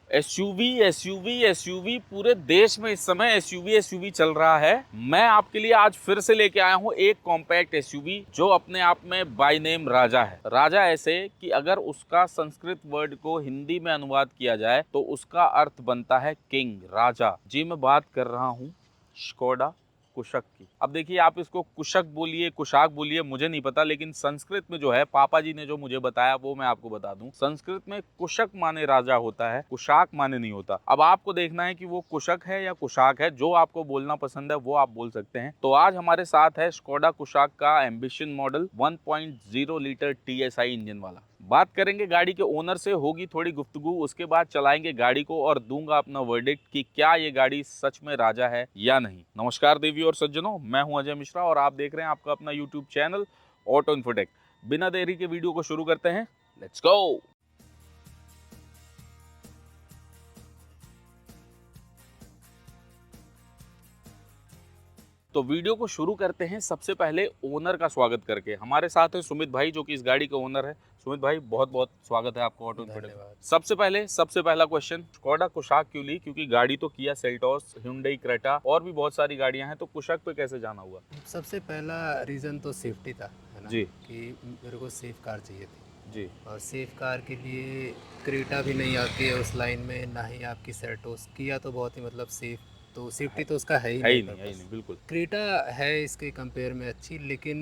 SUV SUV SUV पूरे देश में इस समय एसयूवी चल रहा है। मैं आपके लिए आज फिर से लेके आया हूं एक कॉम्पैक्ट एसयूवी जो अपने आप में बाय नेम राजा है। राजा ऐसे कि अगर उसका संस्कृत वर्ड को हिंदी में अनुवाद किया जाए तो उसका अर्थ बनता है किंग, राजा। जी मैं बात कर रहा हूं स्कोडा कुशक की। अब देखिए, आप इसको कुशक बोलिए, कुशाक बोलिए, मुझे नहीं पता, लेकिन संस्कृत में जो है पापा जी ने जो मुझे बताया वो मैं आपको बता दूं। संस्कृत में कुशक माने राजा होता है, कुशाक माने नहीं होता। अब आपको देखना है कि वो कुशक है या कुशाक है। जो आपको बोलना पसंद है वो आप बोल सकते हैं। तो आज हमारे साथ है स्कोडा कुशाक का ambition model 1.0 litre TSI engine वाला। बात करेंगे गाड़ी के ओनर से, होगी थोड़ी गुफ्तगू, उसके बाद चलाएंगे गाड़ी को और दूंगा अपना वर्डिक्ट कि क्या ये गाड़ी सच में राजा है या नहीं। नमस्कार देवी और सज्जनों, मैं हूं अजय मिश्रा और आप देख रहे हैं आपका अपना यूट्यूब चैनल ऑटो इन्फोटेक। बिना देरी के वीडियो को शुरू करते हैं, लेट्स गो। तो वीडियो को शुरू करते हैं सबसे पहले ओनर का स्वागत करके। हमारे साथ है सुमित भाई जो कि इस गाड़ी के ओनर है। सुमित भाई, बहुत बहुत स्वागत है आपको ऑटो इन्फोटेक में। सबसे पहला क्वेश्चन, स्कोडा कुशाक क्यों ली? क्योंकि गाड़ी तो किया सेल्टोस, hyundai क्रेटा और भी बहुत सारी गाड़ियां हैं, तो कुशाक पे कैसे जाना हुआ? सबसे पहला रीज़न तो सेफ्टी था, है ना? जी कि मेरे को सेफ़ कार चाहिए थी जी। और सेफ़ कार के लिए क्रेटा भी नहीं आती है उस लाइन में, ना ही आपकी सेल्टोस। किया तो बहुत ही मतलब सेफ़, तो सेफ्टी है, तो उसका है ही है नहीं ही नहीं, है ही पर्पस। नहीं, बिल्कुल। क्रेटा है इसके कंपेयर में अच्छी, लेकिन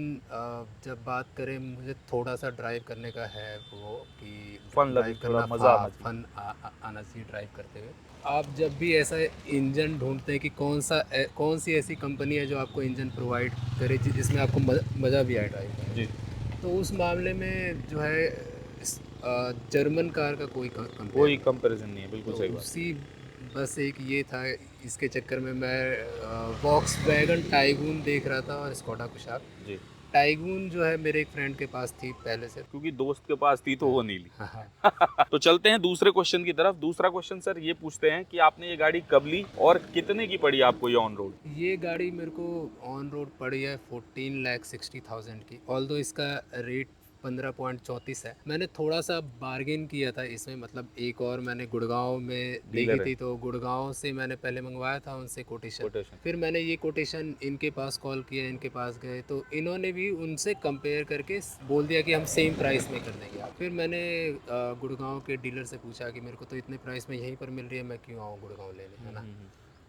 जब बात करें मुझे थोड़ा-सा ड्राइव करने का है वो कि फन लगे, ड्राइव थोड़ा करना, मजा आना हाँ, चाहिए। फन आना चाहिए ड्राइव करते हुए। आप जब भी ऐसा इंजन ढूँढते हैं कि कौन सी ऐसी कंपनी है जो आपको इंजन प्रोवाइड करे जिसमें आपको मज़ा भी आए ड्राइव करने जी। में। तो उस मामले में जो है जर्मन कार का कोई कंपेयर कोई नहीं है। कंपैरिजन नहीं है, बिल्कुल तो सही बात। उसी बस एक ये था, इसके चक्कर में मैं वॉक्सवैगन टाइगून देख रहा था और स्कोडा कुशाक। जी। टाइगून जो है मेरे एक फ्रेंड के पास थी पहले से। क्योंकि दोस्त के पास थी तो हाँ, वो नहीं ली। हाँ, हाँ। तो चलते हैं दूसरे क्वेश्चन की तरफ। दूसरा क्वेश्चन सर ये पूछते हैं कि आपने ये गाड़ी कब ली और कितने की पड़ी आपको ये ऑन रोड? ये गाड़ी मेरे को ऑन रोड पड़ी है 14,60,000 की। ऑल्दो इसका रेट 15.34 है। मैंने थोड़ा सा बार्गेन किया था इसमें, मतलब एक और मैंने गुड़गांव में देखी डीलर है। थी, तो गुड़गांव से मैंने पहले मंगवाया था उनसे कोटेशन। कोटेशन। फिर मैंने ये कोटेशन इनके पास कॉल किया, इनके पास गए तो इन्होंने भी उनसे कंपेयर करके बोल दिया कि हम सेम प्राइस में कर देंगे आप। फिर मैंने गुड़गांव के डीलर से पूछा कि मेरे को तो इतने प्राइस में यहीं पर मिल रही है, मैं क्यों आऊँ गुड़गांव लेने, है ना?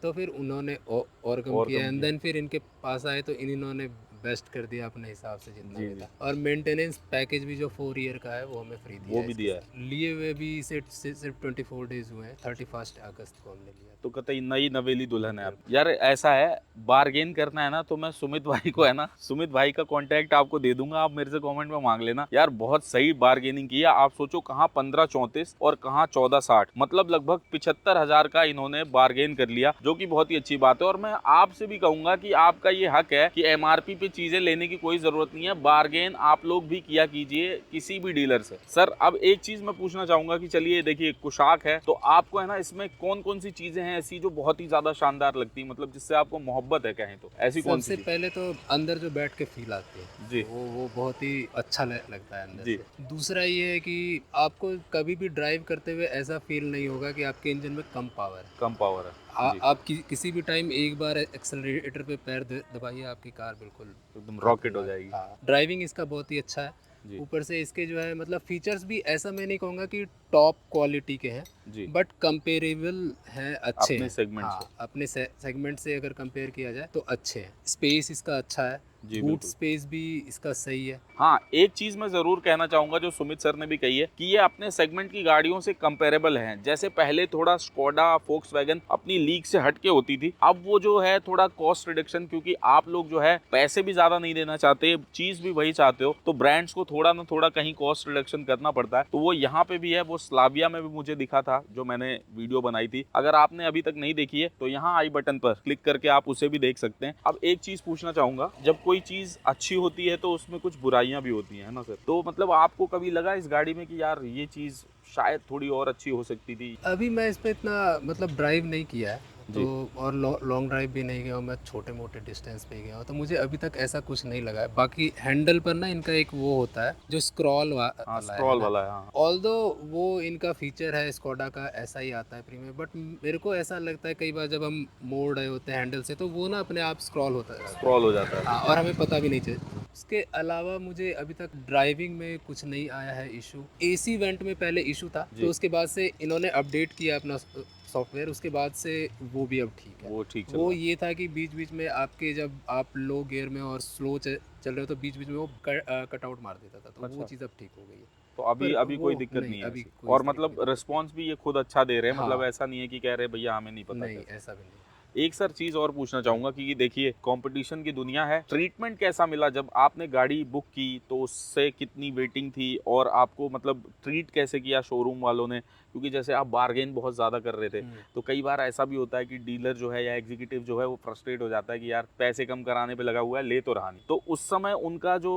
तो फिर उन्होंने और कम और किया कम एंड किया। देन फिर इनके पास आए तो इन्होंने बेस्ट कर दिया अपने हिसाब से जितना जी भी जी। था। और मेंटेनेंस पैकेज भी जो 4 ईयर का है वो हमें फ्री वो दिया है भी इसके दिया है। साथ। लिए हुए भी इसे सिर्फ 24 डेज हुए हैं, 31 अगस्त को हमने लिया तो कतई नई नवेली दुल्हन है आप। बिल्कुल। यार ऐसा है, बार्गेन करना है ना तो मैं सुमित भाई को, है ना, सुमित भाई का कांटेक्ट आपको दे दूंगा, आप मेरे से कमेंट में मांग लेना। यार बहुत सही बार्गेनिंग की है। आप सोचो, कहाँ 1534 और कहाँ 1460, मतलब लगभग 75,000 का इन्होंने बार्गेन कर लिया, जो कि बहुत ही अच्छी बात है। और मैं आपसे भी कहूंगा कि आपका ये हक है कि MRP पे चीजें लेने की कोई जरूरत नहीं है, बार्गेन आप लोग भी किया कीजिए किसी भी डीलर से। सर अब एक चीज मैं पूछना चाहूंगा कि चलिए देखिए कुशाक है, तो आपको है ना इसमें कौन कौन सी चीजें हैं ऐसी जो बहुत ही ज्यादा शानदार लगती है, मतलब जिससे आपको मोहब्बत है, कहें तो ऐसी कौन सी सबसे चीज? पहले तो अंदर जो बैठ के फील आती है, जी वो बहुत ही अच्छा लगता है अंदर जी। से। दूसरा ये है कि आपको कभी भी ड्राइव करते हुए ऐसा फील नहीं होगा कि आपके इंजन में कम पावर है। कम पावर है। जी। आप किसी भी टाइम एक बार एक्सेलरेटर पे पैर दबाइए, आपकी कार बिल्कुल एकदम रॉकेट हो खतरनाक। जाएगी। हाँ, ड्राइविंग इसका बहुत ही अच्छा है। जी ऊपर से इसके जो है मतलब फीचर्स भी ऐसा मैं नहीं कहूँगा कि टॉप क्वालिटी के हैं, जी। बट कंपेरेबल हैं, अच्छे अपने हैं। सेगमेंट से। हाँ, अपने सेगमेंट से अगर कंपेयर किया जाए तो अच्छे हैं। स्पेस इसका अच्छा है, जी बूट बिल्कुल। स्पेस भी इसका सही है। हाँ, एक चीज मैं जरूर कहना चाहूंगा जो सुमित सर ने भी कही है कि ये अपने सेगमेंट की गाड़ियों से कंपेरेबल हैं। जैसे पहले थोड़ा स्कोडा फोक्सवैगन अपनी लीग से हटके होती थी, अब वो जो है थोड़ा कॉस्ट रिडक्शन, क्योंकि आप लोग जो है पैसे भी ज्यादा नहीं देना चाहते, चीज भी वही चाहते हो, तो ब्रांड्स को थोड़ा ना थोड़ा कहीं कॉस्ट रिडक्शन करना पड़ता है। तो वो यहाँ पे भी है, वो स्लाविया में भी मुझे दिखा था जो मैंने वीडियो बनाई थी। अगर आपने अभी तक नहीं देखी है तो यहाँ आई बटन पर क्लिक करके आप उसे भी देख सकते हैं। अब एक चीज पूछना चाहूंगा, जब कोई चीज अच्छी होती है तो उसमें कुछ बुराइयां भी होती हैं, है ना सर? तो मतलब आपको कभी लगा इस गाड़ी में कि यार ये चीज शायद थोड़ी और अच्छी हो सकती थी। अभी मैं इस पे इतना मतलब ड्राइव नहीं किया है, तो जी। और लॉन्ग ड्राइव भी नहीं गया हूँ, मैं छोटे मोटे डिस्टेंस पे गया हूँ, तो मुझे अभी तक ऐसा कुछ नहीं लगा है। बाकी हैंडल पर ना इनका एक वो होता है जो स्क्रॉल हाँ, वाला है स्क्रॉल ना। वाला है, हाँ। ऑल्दो वो इनका फीचर है स्कोडा का, ऐसा ही आता है प्रीमियम, बट मेरे को ऐसा लगता है कई बार जब हम मोड़ रहे होते हैं हैंडल से तो वो ना अपने आप स्क्रॉल होता रहता स्क्रॉल है। हो जाता है। हाँ, और हमें पता भी नहीं चलता। उसके अलावा मुझे अभी तक ड्राइविंग में कुछ नहीं आया है इशू। एसी वेंट में पहले इशू था, तो जी, उसके बाद से इन्होंने अपडेट किया अपना सॉफ्टवेयर, उसके बाद से वो भी अब ठीक है। वो ठीक चल वो रहा है। ये था कि बीच-बीच में आपके जब आप लो गियर में और स्लो चल रहे हो तो बीच-बीच में वो कट आउट मार देता था, तो वो अच्छा, चीज़ अब ठीक हो गई है। तो अभी पर अभी वो कोई दिक्कत नहीं, नहीं है अभी ऐसी? कोई और इस तरीके मतलब की दिक्कत रिस्पॉन्स भी ये खुद अच्छा दे रहे हैं, नहीं। मतलब हाँ, ऐसा नहीं है कि कह रहे भैया हमें नहीं पता नहीं कैसे? ऐसा भी नहीं। एक सर चीज़ और पूछना चाहूँगा कि देखिए कंपटीशन की दुनिया है, ट्रीटमेंट कैसा मिला जब आपने गाड़ी बुक की तो उससे कितनी वेटिंग थी और आपको मतलब ट्रीट कैसे किया शोरूम वालों ने? क्योंकि जैसे आप बार्गेन बहुत ज़्यादा कर रहे थे, हुँ। तो कई बार ऐसा भी होता है कि डीलर जो है या एग्जीक्यूटिव जो है वो फ्रस्ट्रेट हो जाता है कि यार पैसे कम कराने पे लगा हुआ है, ले तो रहा नहीं। तो उस समय उनका जो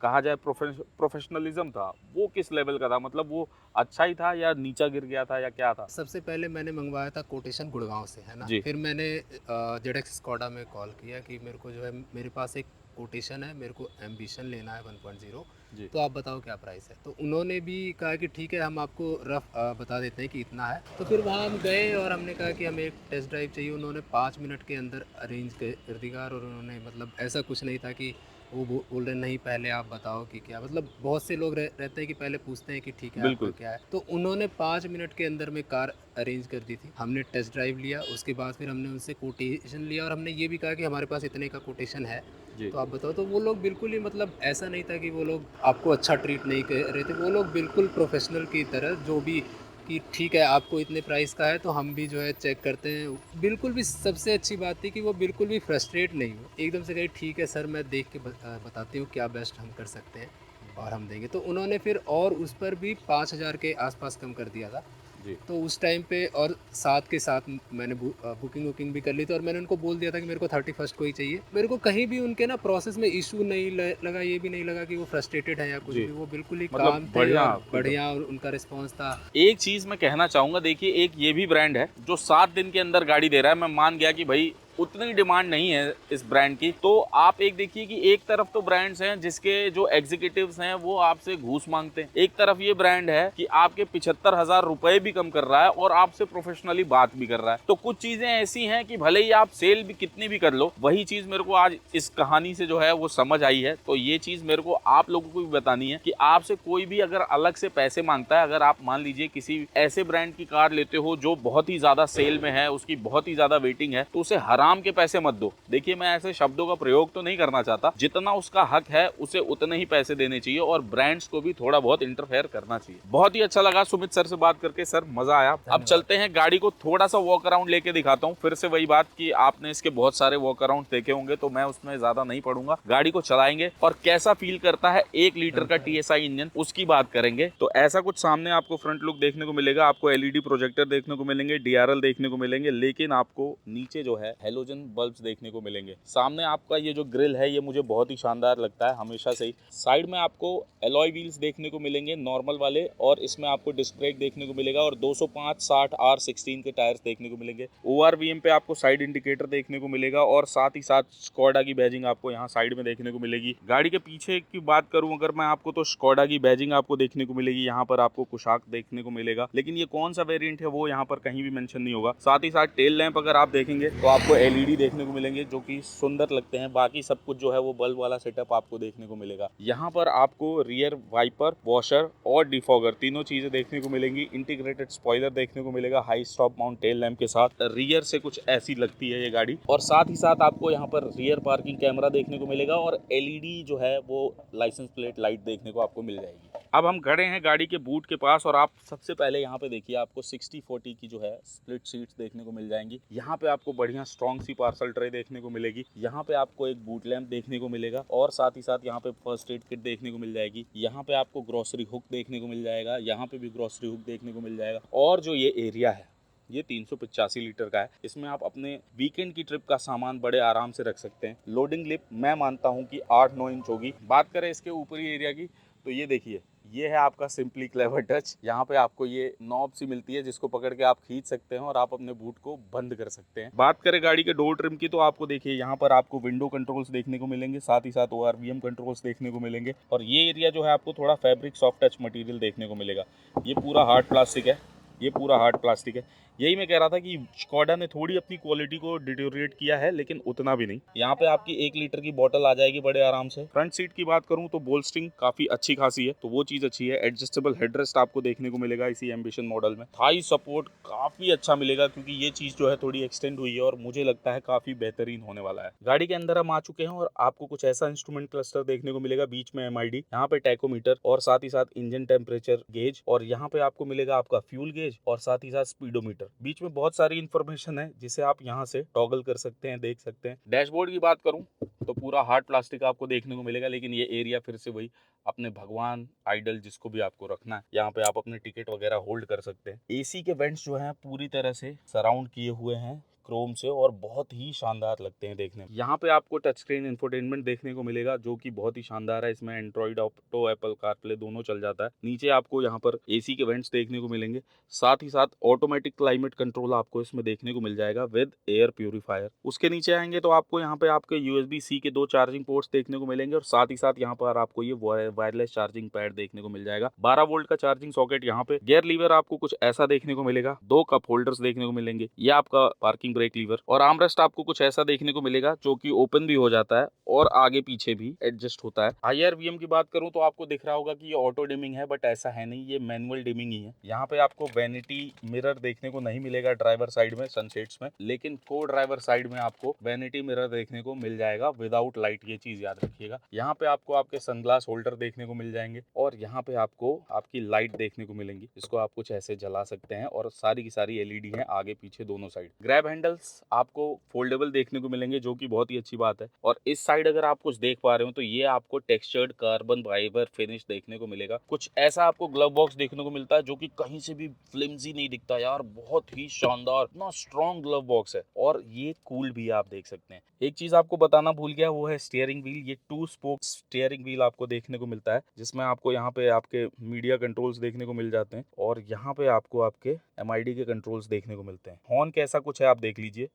कहा जाए प्रोफेशनलिज्म था, वो किस लेवल का था? मतलब वो अच्छा ही था या नीचा गिर गया था या क्या था? सबसे पहले मैंने मंगवाया था कोटेशन गुड़गाँव से, है ना? जी, फिर मैंने जेडएक्स स्कोडा में कॉल किया कि मेरे को जो है मेरे पास एक कोटेशन है, मेरे को एम्बिशन लेना है 1.0, जी, तो आप बताओ क्या प्राइस है? तो उन्होंने भी कहा कि ठीक है, हम आपको रफ़ बता देते हैं कि इतना है। तो फिर वहाँ हम गए और हमने कहा कि हमें एक टेस्ट ड्राइव चाहिए, उन्होंने 5 मिनट के अंदर अरेंज कर दिया, और उन्होंने मतलब ऐसा कुछ नहीं था कि वो बोल रहे नहीं पहले आप बताओ कि क्या, मतलब बहुत से लोग रहते हैं कि पहले पूछते हैं कि ठीक है आपका बिल्कुल। क्या है, तो उन्होंने 5 मिनट के अंदर में कार अरेंज कर दी थी। हमने टेस्ट ड्राइव लिया, उसके बाद फिर हमने उनसे कोटेशन लिया और हमने ये भी कहा कि हमारे पास इतने का कोटेशन है, जी, तो आप बताओ। तो वो लोग बिल्कुल ही मतलब ऐसा नहीं था कि वो लोग आपको अच्छा ट्रीट नहीं कर रहे थे, वो लोग बिल्कुल प्रोफेशनल की तरह जो भी कि ठीक है आपको इतने प्राइस का है तो हम भी जो है चेक करते हैं। बिल्कुल भी सबसे अच्छी बात थी कि वो बिल्कुल भी फ्रस्ट्रेट नहीं हुए। एकदम से कहे ठीक है सर, मैं देख के बताती हूँ क्या बेस्ट हम कर सकते हैं और हम देंगे। तो उन्होंने फिर और उस पर भी 5,000 के आस-पास कम कर दिया था। जी। तो उस टाइम पे और साथ के साथ मैंने बुकिंग वुकिंग भी कर ली थी और मैंने उनको बोल दिया था कि मेरे को 31st को ही चाहिए। मेरे को कहीं भी उनके ना प्रोसेस में इश्यू नहीं लगा, ये भी नहीं लगा कि वो फ्रस्ट्रेटेड है या कुछ जी, भी। वो बिल्कुल ही मतलब काम थे बढ़िया और एकदम। बढ़िया और उनका रिस्पॉन्स था। एक चीज़ मैं कहना चाहूँगा, देखिए एक ये भी ब्रांड है जो 7 दिन के अंदर गाड़ी दे रहा है। मैं मान गया कि भाई उतनी डिमांड नहीं है इस ब्रांड की। तो आप एक देखिए कि एक तरफ तो ब्रांड्स हैं जिसके जो एग्जीक्यूटिव्स हैं वो आपसे घूस मांगते हैं। एक तरफ ये ब्रांड है कि आपके 75,000 रुपए भी कम कर रहा है और आपसे प्रोफेशनली बात भी कर रहा है। तो कुछ चीज़ें ऐसी हैं कि भले ही आप सेल भी कितनी भी कर लो, वही चीज़ मेरे को आज इस कहानी से जो है वो समझ आई है। तो ये चीज़ मेरे को आप लोगों को भी बतानी है कि आपसे कोई भी अगर अलग से पैसे मांगता है, अगर आप मान लीजिए किसी ऐसे ब्रांड की कार लेते हो जो बहुत ही ज़्यादा सेल में है, उसकी बहुत ही ज़्यादा वेटिंग है, तो उसे हराम के पैसे मत दो। देखिए मैं ऐसे शब्दों का प्रयोग तो नहीं करना चाहता, जितना उसका हक है उसे उतने ही पैसे देने चाहिए और ब्रांड्स को भी थोड़ा बहुत इंटरफेयर करना चाहिए। बहुत ही अच्छा लगा सुमित सर से बात करके, सर मजा आया। अब धन्यवाद। चलते हैं, गाड़ी को थोड़ा सा वॉक अराउंड लेके दिखाता हूँ। फिर से वही बात कि आपने इसके बहुत सारे वॉक अराउंड देखे होंगे तो मैं उसमें ज्यादा नहीं पढ़ूंगा। गाड़ी को चलाएंगे और कैसा फील करता है 1 लीटर का TSI इंजन, उसकी बात करेंगे। तो ऐसा कुछ सामने आपको फ्रंट लुक देखने को मिलेगा, आपको LED प्रोजेक्टर देखने को मिलेंगे, DRL देखने को मिलेंगे, लेकिन आपको नीचे जो है हेलोजन बल्ब्स देखने को मिलेंगे। सामने आपका ये जो ग्रिल है ये मुझे बहुत ही शानदार लगता है हमेशा से ही। साइड में आपको एलॉय व्हील्स देखने को मिलेंगे नॉर्मल वाले, और इसमें आपको डिस्क ब्रेक देखने को मिलेगा और 205 60 R16 के टायर्स देखने को मिलेंगे। ORVM पे आपको साइड इंडिकेटर देखने को मिलेगा और साथ ही साथ स्कोडा की बैजिंग आपको यहाँ साइड में देखने को मिलेगी। गाड़ी के पीछे की बात करूँ अगर मैं आपको, तो स्कोडा की बैजिंग आपको देखने को मिलेगी। यहाँ पर आपको कुशाक देखने को मिलेगा, लेकिन ये कौन सा वेरिएंट है वो यहाँ पर कहीं भी मेंशन नहीं होगा। साथ ही साथ टेल लैंप अगर आप देखेंगे तो आपको LED देखने को मिलेंगे जो कि सुंदर लगते हैं। बाकी सब कुछ जो है वो बल्ब वाला सेटअप आपको देखने को मिलेगा। यहाँ पर आपको रियर वाइपर, वॉशर और डिफॉगर तीनों चीजें देखने को मिलेंगी। इंटीग्रेटेड स्पॉइलर देखने को मिलेगा high stop mount tail lamp के साथ। रियर से कुछ ऐसी लगती है ये गाड़ी, और साथ ही साथ आपको यहाँ पर रियर पार्किंग कैमरा देखने को मिलेगा और LED जो है वो लाइसेंस प्लेट लाइट देखने को आपको मिल जाएगी। अब हम खड़े हैं गाड़ी के बूट के पास और आप सबसे पहले यहाँ पे देखिए आपको 60/40 की जो है स्प्लिट सीट्स देखने को मिल जाएंगी। यहाँ पे आपको बढ़िया स्ट्रॉन्ग सी पार्सल ट्रे देखने को मिलेगी। यहाँ पे आपको एक बूट लैंप देखने को मिलेगा और साथ ही साथ यहाँ पे फर्स्ट एड किट देखने को मिल जाएगी। यहाँ पे आपको ग्रोसरी हुक देखने को मिल जाएगा, यहाँ पे भी ग्रोसरी हुक देखने को मिल जाएगा। और जो ये एरिया है ये 385 लीटर का है। इसमें आप अपने वीकेंड की ट्रिप का सामान बड़े आराम से रख सकते हैं। लोडिंग लिप मैं मानता हूँ कि 8-9 इंच होगी। बात करें इसके ऊपरी एरिया की तो ये देखिए ये है आपका सिंपली क्लेवर टच। यहाँ पे आपको ये नॉब सी मिलती है जिसको पकड़ के आप खींच सकते हैं और आप अपने बूट को बंद कर सकते हैं। बात करें गाड़ी के डोर ट्रिम की तो आपको देखिए यहाँ पर आपको विंडो कंट्रोल्स देखने को मिलेंगे, साथ ही साथ ORVM कंट्रोल्स देखने को मिलेंगे। और ये एरिया जो है आपको थोड़ा फैब्रिक सॉफ्ट टच मटेरियल देखने को मिलेगा। ये पूरा हार्ड प्लास्टिक है, ये पूरा हार्ड प्लास्टिक है। यही मैं कह रहा था कि स्कोडा ने थोड़ी अपनी क्वालिटी को डिटोरिएट किया है, लेकिन उतना भी नहीं। यहाँ पे आपकी 1 लीटर की बोतल आ जाएगी बड़े आराम से। फ्रंट सीट की बात करूँ तो बोल्स्टिंग काफी अच्छी खासी है, तो वो चीज अच्छी है। एडजस्टेबल हेडरेस्ट आपको देखने को मिलेगा इसी एम्बिशन मॉडल में। थाई सपोर्ट काफी अच्छा मिलेगा क्योंकि ये चीज जो है थोड़ी एक्सटेंड हुई है और मुझे लगता है काफी बेहतरीन होने वाला है। गाड़ी के अंदर हम आ चुके हैं और आपको कुछ ऐसा इंस्ट्रूमेंट क्लस्टर देखने को मिलेगा, बीच में MID, यहाँ पे टैकोमीटर और साथ ही साथ इंजन टेम्परेचर गेज, और यहाँ पे आपको मिलेगा आपका फ्यूल गेज और साथ ही साथ स्पीडोमीटर। बीच में बहुत सारी इंफॉर्मेशन है जिसे आप यहाँ से टॉगल कर सकते हैं, देख सकते हैं। डैशबोर्ड की बात करूं तो पूरा हार्ड प्लास्टिक आपको देखने को मिलेगा, लेकिन ये एरिया फिर से वही अपने भगवान आइडल जिसको भी आपको रखना है, यहाँ पे आप अपने टिकट वगैरह होल्ड कर सकते हैं। AC के वेंट्स जो हैं पूरी तरह से सराउंड किए हुए हैं क्रोम से और बहुत ही शानदार लगते हैं देखने में। यहाँ पे आपको टच स्क्रीन इंफोटेनमेंट देखने को मिलेगा जो कि बहुत ही शानदार है। इसमें एंड्रॉइड ऑटो, एप्पल कारप्ले दोनों चल जाता है। नीचे आपको यहाँ पर AC के वेंट्स देखने को मिलेंगे, साथ ही साथ ऑटोमेटिक क्लाइमेट कंट्रोल आपको इसमें देखने को मिल जाएगा विद एयर प्यूरिफायर। उसके नीचे आएंगे तो आपको यहाँ पे आपके USB-C के 2 चार्जिंग पोर्ट्स देखने को मिलेंगे और साथ ही साथ यहाँ पर आपको ये वायरलेस चार्जिंग पैड देखने को मिल जाएगा। 12 वोल्ट का चार्जिंग सॉकेट यहाँ पे। गियर लीवर आपको कुछ ऐसा देखने को मिलेगा, 2 कप होल्डर्स देखने को मिलेंगे, ये आपका पार्किंग ब्रेक लीवर, और आर्मरेस्ट आपको कुछ ऐसा देखने को मिलेगा जो कि ओपन भी हो जाता है और आगे पीछे भी एडजस्ट होता है। IRVM की बात करूं तो आपको दिख रहा होगा कि ये ऑटो डिमिंग है, बट ऐसा है नहीं, ये मैनुअल डिमिंग ही है। यहाँ पे आपको वैनिटी मिरर देखने को नहीं मिलेगा ड्राइवर साइड में, सनसेट्स में, लेकिन को ड्राइवर साइड में आपको वैनिटी मिरर देखने को मिल जाएगा विदाउट लाइट, ये चीज याद रखिएगा। यहाँ पे आपको आपके सनग्लास होल्डर देखने को मिल जाएंगे और यहाँ पे आपको आपकी लाइट देखने को मिलेंगी, इसको आप कुछ ऐसे जला सकते हैं और सारी की सारी LED है आगे पीछे दोनों साइड। ग्रैब हैंडल्स आपको फोल्डेबल देखने को मिलेंगे जो कि बहुत ही अच्छी बात है। और इस साइड अगर आप कुछ देख पा रहे हो तो ये आपको टेक्सचर्ड कार्बन फाइबर फिनिश देखने को मिलेगा। कुछ ऐसा आपको ग्लव बॉक्स देखने को मिलता है जो कि कहीं से भी फ्लिमजी नहीं दिखता यार, बहुत ही शानदार, इतना स्ट्रॉन्ग ग्लव बॉक्स है और ये कूल भी आप देख सकते हैं। एक चीज आपको बताना भूल गया, वो है स्टीयरिंग व्हील। ये 2 स्पोक स्टीयरिंग व्हील आपको देखने को मिलता है जिसमें आपको यहाँ पे आपके मीडिया कंट्रोल्स देखने को मिल जाते हैं और यहाँ पे आपको आपके MID के कंट्रोल्स देखने को मिलते हैं। हॉर्न कैसा कुछ है आप देख लीजिए,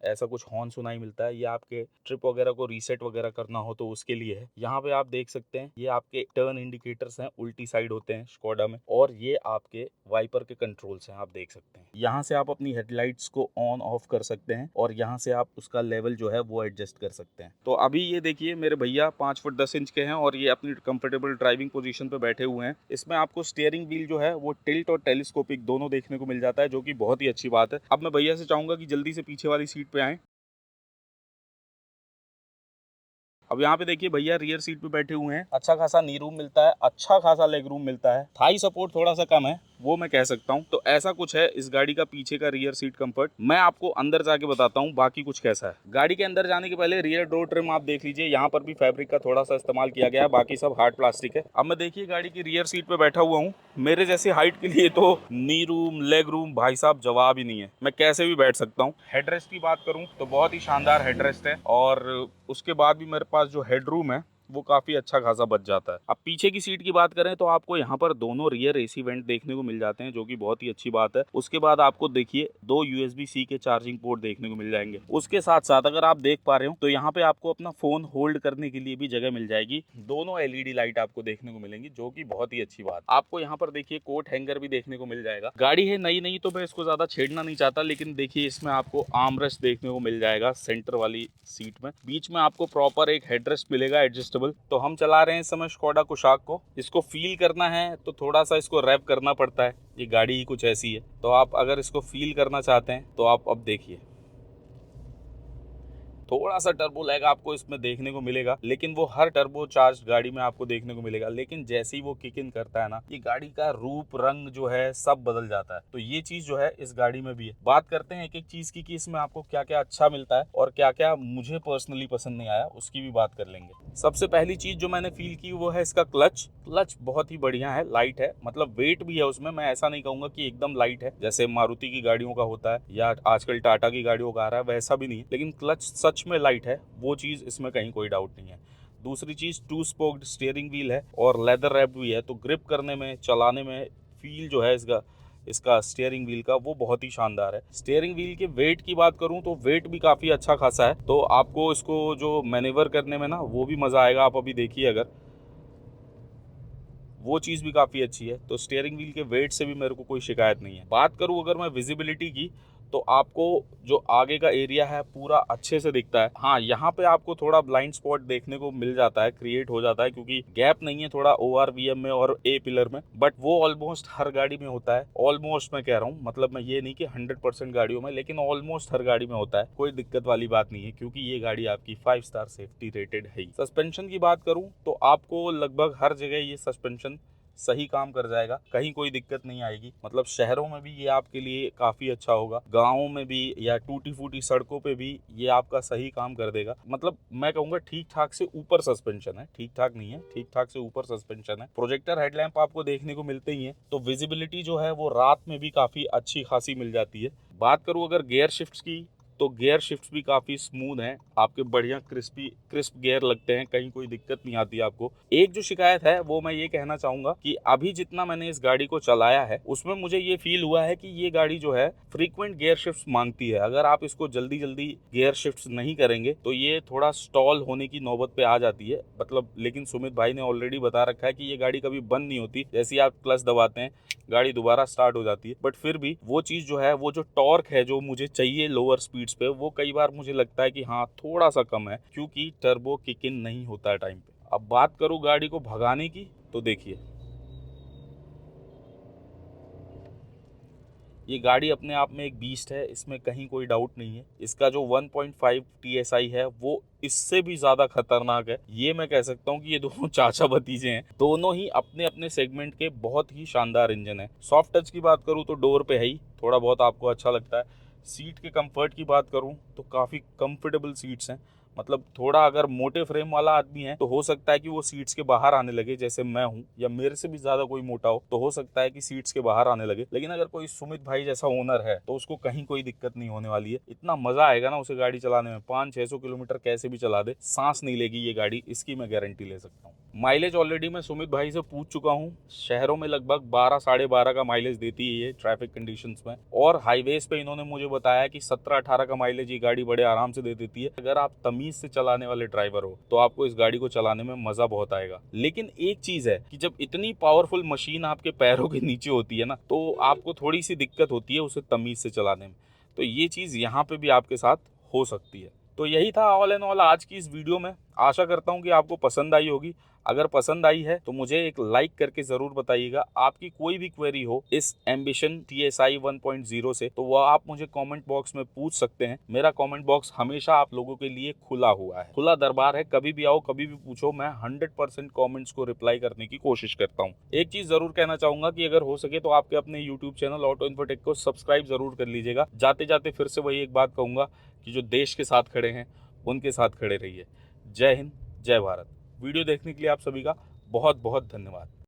ऐसा कुछ हॉर्न सुनाई मिलता है। ये आपके ट्रिप वगैरह को रीसेट वगैरह करना हो तो उसके लिए है। यहाँ पे आप देख सकते हैं ये आपके टर्न इंडिकेटर्स हैं, उल्टी साइड होते हैं स्कोडा में, और ये आपके वाइपर के कंट्रोल्स हैं, आप देख सकते हैं। यहाँ से आप अपनी हेडलाइट्स को ऑन ऑफ कर सकते हैं और यहाँ से आप उसका लेवल जो है वो एडजस्ट कर सकते हैं। तो अभी ये देखिए मेरे भैया 5 फुट 10 इंच के हैं और ये अपनी कंफर्टेबल ड्राइविंग पोजीशन पे बैठे हुए हैं। इसमें आपको स्टीयरिंग व्हील जो है वो टिल्ट और टेलीस्कोपिक दोनों देखने को मिल जाता है जो कि बहुत ही अच्छी बात है। अब मैं भैया से चाहूंगा कि जल्दी से पीछे वाली सीट पे आए। अब यहाँ पे देखिए भैया रियर सीट पे बैठे हुए हैं, अच्छा खासा नी रूम मिलता है, अच्छा खासा लेग रूम मिलता है। थाई सपोर्ट थोड़ा सा कम है वो मैं कह सकता हूँ। तो ऐसा कुछ है इस गाड़ी का पीछे का रियर सीट कंफर्ट। मैं आपको अंदर जाके बताता हूँ बाकी कुछ कैसा है। गाड़ी के अंदर जाने के पहले रियर डोर ट्रिम आप देख लीजिए, यहाँ पर भी फैब्रिक का थोड़ा सा इस्तेमाल किया गया है, बाकी सब हार्ड प्लास्टिक है। अब मैं देखिए गाड़ी की रियर सीट पे बैठा हुआ हूँ, मेरे जैसी हाइट के लिए तो नी रूम लेग रूम भाई साहब जवाब ही नहीं है, मैं कैसे भी बैठ सकता हूँ। हेडरेस्ट की बात करूँ तो बहुत ही शानदार हेडरेस्ट है और उसके बाद भी मेरे पास जो हेडरूम है वो काफी अच्छा खासा बच जाता है। अब पीछे की सीट की बात करें तो आपको यहाँ पर दोनों रियर AC वेंट देखने को मिल जाते हैं जो कि बहुत ही अच्छी बात है। उसके बाद आपको देखिए 2 USB-C के चार्जिंग पोर्ट देखने को मिल जाएंगे। उसके साथ साथ अगर आप देख पा रहे हो तो यहाँ पे आपको अपना फोन होल्ड करने के लिए भी जगह मिल जाएगी। दोनों LED लाइट आपको देखने को मिलेंगी जो कि बहुत ही अच्छी बात। आपको यहाँ पर देखिए कोट हैंगर भी देखने को मिल जाएगा। गाड़ी है नई नई तो मैं इसको ज्यादा छेड़ना नहीं चाहता, लेकिन देखिए इसमें आपको आर्मरेस्ट देखने को मिल जाएगा सेंटर वाली सीट में। बीच में आपको प्रॉपर एक हेडरेस्ट मिलेगा एडजस्टेबल। तो हम चला रहे हैं इस समय स्कोडा कुशाक को, इसको फील करना है तो थोड़ा सा इसको रैप करना पड़ता है, ये गाड़ी ही कुछ ऐसी है। तो आप अगर इसको फील करना चाहते हैं तो आप अब देखिए थोड़ा सा टर्बो लैग आपको इसमें देखने को मिलेगा, लेकिन वो हर टर्बो चार्ज गाड़ी में आपको देखने को मिलेगा। लेकिन जैसे ही वो किक इन करता है ना, ये गाड़ी का रूप रंग जो है सब बदल जाता है। तो ये चीज जो है इस गाड़ी में भी है। बात करते हैं एक एक चीज की कि इसमें आपको क्या क्या अच्छा मिलता है और क्या क्या मुझे पर्सनली पसंद नहीं आया, उसकी भी बात कर लेंगे। सबसे पहली चीज जो मैंने फील की वो है इसका क्लच। क्लच बहुत ही बढ़िया है, लाइट है, मतलब वेट भी है उसमें। मैं ऐसा नहीं कहूंगा कि एकदम लाइट है जैसे मारुति की गाड़ियों का होता है या आजकल टाटा की गाड़ियों का आ रहा है, वैसा भी नहीं, लेकिन क्लच सच में लाइट है, वो चीज इसमें कहीं कोई डाउट नहीं है। दूसरी चीज़ 2 स्पोक्ड स्टीयरिंग व्हील है और लेदर रैप्ड भी है, तो ग्रिप करने में, चलाने में फील जो है इसका स्टीयरिंग व्हील का वो बहुत ही शानदार है। स्टीयरिंग व्हील के वेट की बात करूं तो वेट भी काफ़ी अच्छा खासा है, तो आपको इसको जो मैनेवर करने में ना वो भी मज़ा आएगा। आप अभी देखिए, अगर वो चीज़ भी काफ़ी अच्छी है, तो स्टीयरिंग व्हील के वेट से भी मेरे को कोई शिकायत नहीं है। बात करूँ अगर मैं विजिबिलिटी की, तो आपको जो आगे का एरिया है पूरा अच्छे से दिखता है। हाँ, यहाँ पे आपको थोड़ा ब्लाइंड स्पॉट देखने को मिल जाता है, क्रिएट हो जाता है, क्योंकि गैप नहीं है थोड़ा ORVM में और A पिलर में, बट वो ऑलमोस्ट हर गाड़ी में होता है। ऑलमोस्ट मैं कह रहा हूँ, मतलब मैं ये नहीं कि 100% गाड़ियों में, लेकिन ऑलमोस्ट हर गाड़ी में होता है। कोई दिक्कत वाली बात नहीं है, क्योंकि ये गाड़ी आपकी 5 स्टार सेफ्टी रेटेड है। सस्पेंशन की बात करूँ तो आपको लगभग हर जगह ये सस्पेंशन सही काम कर जाएगा, कहीं कोई दिक्कत नहीं आएगी। मतलब शहरों में भी ये आपके लिए काफ़ी अच्छा होगा, गाँवों में भी या टूटी फूटी सड़कों पे भी ये आपका सही काम कर देगा। मतलब मैं कहूँगा ठीक ठाक से ऊपर सस्पेंशन है, ठीक ठाक नहीं है, ठीक ठाक से ऊपर सस्पेंशन है। प्रोजेक्टर हेडलैम्प आपको देखने को मिलते ही हैं, तो विजिबिलिटी जो है वो रात में भी काफ़ी अच्छी खासी मिल जाती है। बात करूँ अगर गियर शिफ्ट्स की, तो गियर शिफ्ट्स भी काफ़ी स्मूथ हैं, आपके बढ़िया क्रिस्प गियर लगते हैं, कहीं कोई दिक्कत नहीं आती आपको। एक जो शिकायत है वो मैं ये कहना चाहूँगा कि अभी जितना मैंने इस गाड़ी को चलाया है उसमें मुझे ये फील हुआ है कि ये गाड़ी जो है फ्रीक्वेंट गियर शिफ्ट्स मांगती है। अगर आप इसको जल्दी जल्दी गियर शिफ्ट्स नहीं करेंगे तो ये थोड़ा स्टॉल होने की नौबत पे आ जाती है। मतलब लेकिन सुमित भाई ने ऑलरेडी बता रखा है कि ये गाड़ी कभी बंद नहीं होती, जैसे ही आप क्लच दबाते हैं गाड़ी दोबारा स्टार्ट हो जाती है। बट फिर भी वो चीज़ जो है, वो जो टॉर्क है जो मुझे चाहिए लोअर स्पीड्स पे, वो कई बार मुझे लगता है कि हाँ थोड़ा सा कम है, क्योंकि टर्बो किक इन नहीं होता है टाइम पे। अब बात करूँ गाड़ी को भगाने की, तो देखिए ये गाड़ी अपने आप में एक बीस्ट है, इसमें कहीं कोई डाउट नहीं है। इसका जो 1.5 TSI है वो इससे भी ज़्यादा खतरनाक है। ये मैं कह सकता हूँ कि ये दोनों चाचा भतीजे हैं, दोनों ही अपने अपने सेगमेंट के बहुत ही शानदार इंजन है। सॉफ्ट टच की बात करूँ तो डोर पे है ही, थोड़ा बहुत आपको अच्छा लगता है। सीट के कंफर्ट की बात करूँ तो काफ़ी कंफर्टेबल सीट्स हैं। मतलब थोड़ा अगर मोटे फ्रेम वाला आदमी है तो हो सकता है कि वो सीट्स के बाहर आने लगे, जैसे मैं हूँ, या मेरे से भी ज़्यादा कोई मोटा हो तो हो सकता है कि सीट्स के बाहर आने लगे। लेकिन अगर कोई सुमित भाई जैसा ओनर है तो उसको कहीं कोई दिक्कत नहीं होने वाली है। इतना मज़ा आएगा ना उसे गाड़ी चलाने में, 500-600 किलोमीटर कैसे भी चला दे, सांस नहीं लेगी ये गाड़ी, इसकी मैं गारंटी ले सकता हूँ। माइलेज ऑलरेडी मैं सुमित भाई से पूछ चुका हूँ, शहरों में लगभग 12-12.5 का माइलेज देती है ये ट्रैफिक कंडीशंस में, और हाईवेज पे इन्होंने मुझे बताया कि 17-18 का माइलेज ये गाड़ी बड़े आराम से दे देती है। अगर आप तमीज से चलाने वाले ड्राइवर हो तो आपको इस गाड़ी को चलाने में मजा बहुत आएगा। लेकिन एक चीज है कि जब इतनी पावरफुल मशीन आपके पैरों के नीचे होती है ना, तो आपको थोड़ी सी दिक्कत होती है उसे तमीज से चलाने में। तो ये चीज यहाँ पे भी आपके साथ हो सकती है। तो यही था ऑल एंड ऑल आज की इस वीडियो में। आशा करता हूँ कि आपको पसंद आई होगी। अगर पसंद आई है तो मुझे एक लाइक करके ज़रूर बताइएगा। आपकी कोई भी क्वेरी हो इस एम्बिशन TSI 1.0 से, तो वह आप मुझे कमेंट बॉक्स में पूछ सकते हैं। मेरा कमेंट बॉक्स हमेशा आप लोगों के लिए खुला हुआ है, खुला दरबार है, कभी भी आओ, कभी भी पूछो, मैं 100% कमेंट्स को रिप्लाई करने की कोशिश करता हूँ। एक चीज़ ज़रूर कहना चाहूँगा कि अगर हो सके तो आपके अपने यूट्यूब चैनल ऑटो इन्फोटेक को सब्सक्राइब ज़रूर कर लीजिएगा। जाते जाते फिर से वही एक बात कहूँगा कि जो देश के साथ खड़े हैं उनके साथ खड़े रहिए। जय हिंद, जय भारत। वीडियो देखने के लिए आप सभी का बहुत बहुत धन्यवाद।